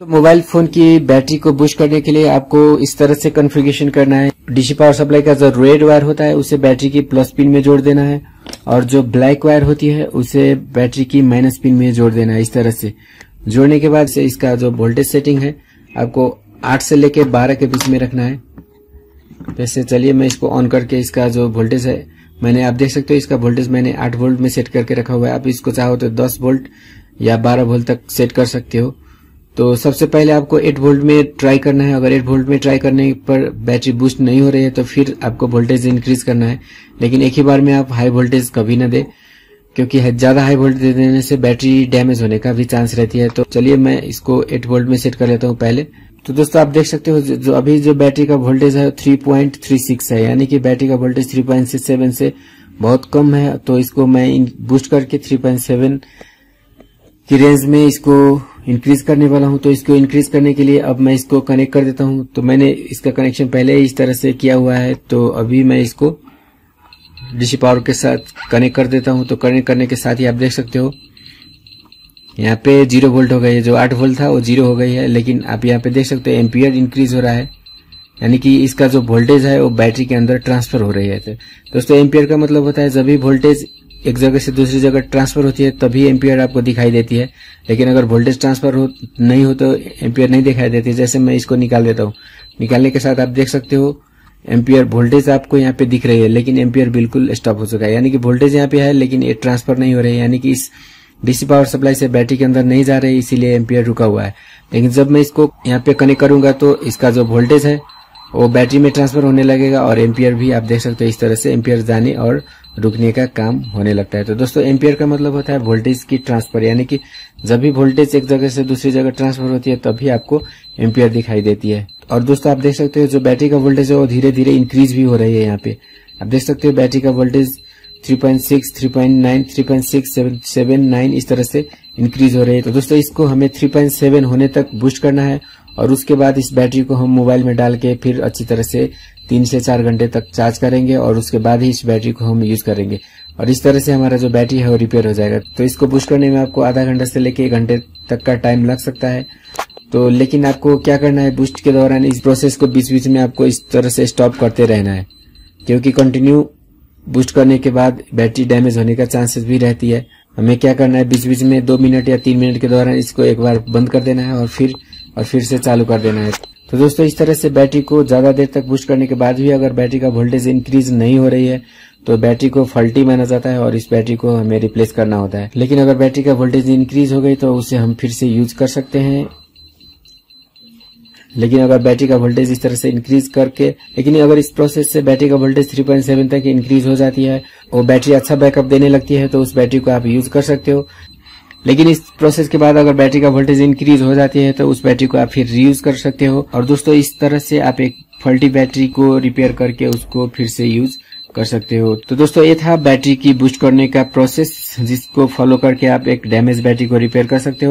तो mobile phone की battery को बूस्ट करने के लिए आपको इस तरह से कॉन्फ़िगरेशन करना है। डीसी पावर सप्लाई का जो रेड वायर होता है उसे बैटरी की प्लस पिन में जोड़ देना है और जो ब्लैक वायर होती है उसे बैटरी की माइनस पिन में जोड़ देना है। इस तरह से जोड़ने के बाद से इसका जो वोल्टेज सेटिंग है आपको 8 से लेके 12 के बीच में रखना है। वैसे चलिए मैं इसको ऑन करके इसका जो वोल्टेज है मैंने आप देख सकते हो इसका वोल्टेज मैंने 8 वोल्ट में सेट करके रखा हुआ है। आप इसको चाहो तो 10 वोल्ट या 12 वोल्ट तक सेट कर सकते हो। तो सबसे पहले आपको 8 वोल्ट में ट्राई करना है। अगर 8 वोल्ट में ट्राई करने पर बैटरी बूस्ट नहीं हो रही है तो फिर आपको वोल्टेज इंक्रीज करना है, लेकिन एक ही बार में आप हाई वोल्टेज कभी ना दे, क्योंकि ज्यादा हाई वोल्टेज दे देने से बैटरी डैमेज होने का भी चांस रहती है। तो चलिए मैं इसको 8 वोल्ट में सेट कर लेता हूँ पहले। तो दोस्तों आप देख सकते हो जो अभी जो बैटरी का वोल्टेज है 3.36 है, यानी कि बैटरी का वोल्टेज 3.67 से बहुत कम है। तो इसको मैं बूस्ट करके 3.7 की रेंज में इसको इंक्रीज करने वाला हूं। तो इसको इंक्रीज करने के लिए अब मैं इसको कनेक्ट कर देता हूं। तो मैंने इसका कनेक्शन पहले ही इस तरह से किया हुआ है, तो अभी मैं इसको डीसी पावर के साथ कनेक्ट कर देता हूं। तो कनेक्ट करने के साथ ही आप देख सकते हो यहाँ पे 0 वोल्ट हो गई है। जो 8 वोल्ट था वो 0 हो गई है, लेकिन आप यहाँ पे देख सकते हो एम्पियर इंक्रीज हो रहा है, यानी कि इसका जो वोल्टेज है वो बैटरी के अंदर ट्रांसफर हो रही है। तो दोस्तों एम्पियर का मतलब होता है जब भी वोल्टेज एक जगह से दूसरी जगह ट्रांसफर होती है तभी एम्पियर आपको दिखाई देती है, लेकिन अगर वोल्टेज ट्रांसफर नहीं हो तो एम्पियर नहीं दिखाई देती। जैसे मैं इसको निकाल देता हूँ, निकालने के साथ आप देख सकते हो एम्पियर वोल्टेज आपको यहाँ पे दिख रही है, लेकिन एम्पियर बिल्कुल स्टॉप हो चुका है, यानी कि वोल्टेज यहाँ पे है लेकिन ये ट्रांसफर नहीं हो रही है, यानी कि इस डीसी पावर सप्लाई से बैटरी के अंदर नहीं जा रही, इसीलिए एम्पियर रुका हुआ है। लेकिन जब मैं इसको यहाँ पे कनेक्ट करूंगा तो इसका जो वोल्टेज है वो बैटरी में ट्रांसफर होने लगेगा और एम्पियर भी आप देख सकते हो इस तरह से एम्पियर जाने और रुकने का काम होने लगता है। तो दोस्तों एम्पियर का मतलब होता है वोल्टेज की ट्रांसफर, यानी कि जब भी वोल्टेज एक जगह से दूसरी जगह ट्रांसफर होती है तभी आपको एम्पियर दिखाई देती है। और दोस्तों आप देख सकते हो जो बैटरी का वोल्टेज है वो धीरे धीरे इंक्रीज भी हो रही है। यहाँ पे आप देख सकते हो बैटरी का वोल्टेज 3.6, 3.9, 3.679 इस तरह से इंक्रीज हो रही है। तो दोस्तों इसको हमें 3.7 होने तक बूस्ट करना है और उसके बाद इस बैटरी को हम मोबाइल में डाल के फिर अच्छी तरह से 3 से 4 घंटे तक चार्ज करेंगे और उसके बाद ही इस बैटरी को हम यूज करेंगे और इस तरह से हमारा जो बैटरी है वो रिपेयर हो जाएगा। तो इसको बूस्ट करने में आपको आधा घंटा से लेके 1 घंटे तक का टाइम लग सकता है। तो लेकिन आपको क्या करना है, बूस्ट के दौरान इस प्रोसेस को बीच बीच में आपको इस तरह से स्टॉप करते रहना है, क्योंकि कंटिन्यू बूस्ट करने के बाद बैटरी डैमेज होने का चांसेस भी रहती है। हमें क्या करना है, बीच बीच में 2 मिनट या 3 मिनट के दौरान इसको एक बार बंद कर देना है और फिर से चालू कर देना है। तो दोस्तों इस तरह से बैटरी को ज्यादा देर तक बूस्ट करने के बाद भी अगर बैटरी का वोल्टेज इंक्रीज नहीं हो रही है तो बैटरी को फॉल्टी माना जाता है और इस बैटरी को हमें रिप्लेस करना होता है। लेकिन अगर बैटरी का वोल्टेज इंक्रीज हो गई तो उसे हम फिर से यूज कर सकते हैं। लेकिन अगर बैटरी का वोल्टेज इस तरह से इंक्रीज करके, लेकिन अगर इस प्रोसेस से बैटरी का वोल्टेज 3.7 तक इंक्रीज हो जाती है और बैटरी अच्छा बैकअप देने लगती है तो उस बैटरी को आप यूज कर सकते हो। लेकिन इस प्रोसेस के बाद अगर बैटरी का वोल्टेज इंक्रीज हो जाती है तो उस बैटरी को आप फिर रीयूज कर सकते हो। और दोस्तों इस तरह से आप एक फॉल्टी बैटरी को रिपेयर करके उसको फिर से यूज कर सकते हो। तो दोस्तों ये था बैटरी की बूस्ट करने का प्रोसेस, जिसको फॉलो करके आप एक डैमेज बैटरी को रिपेयर कर सकते हो।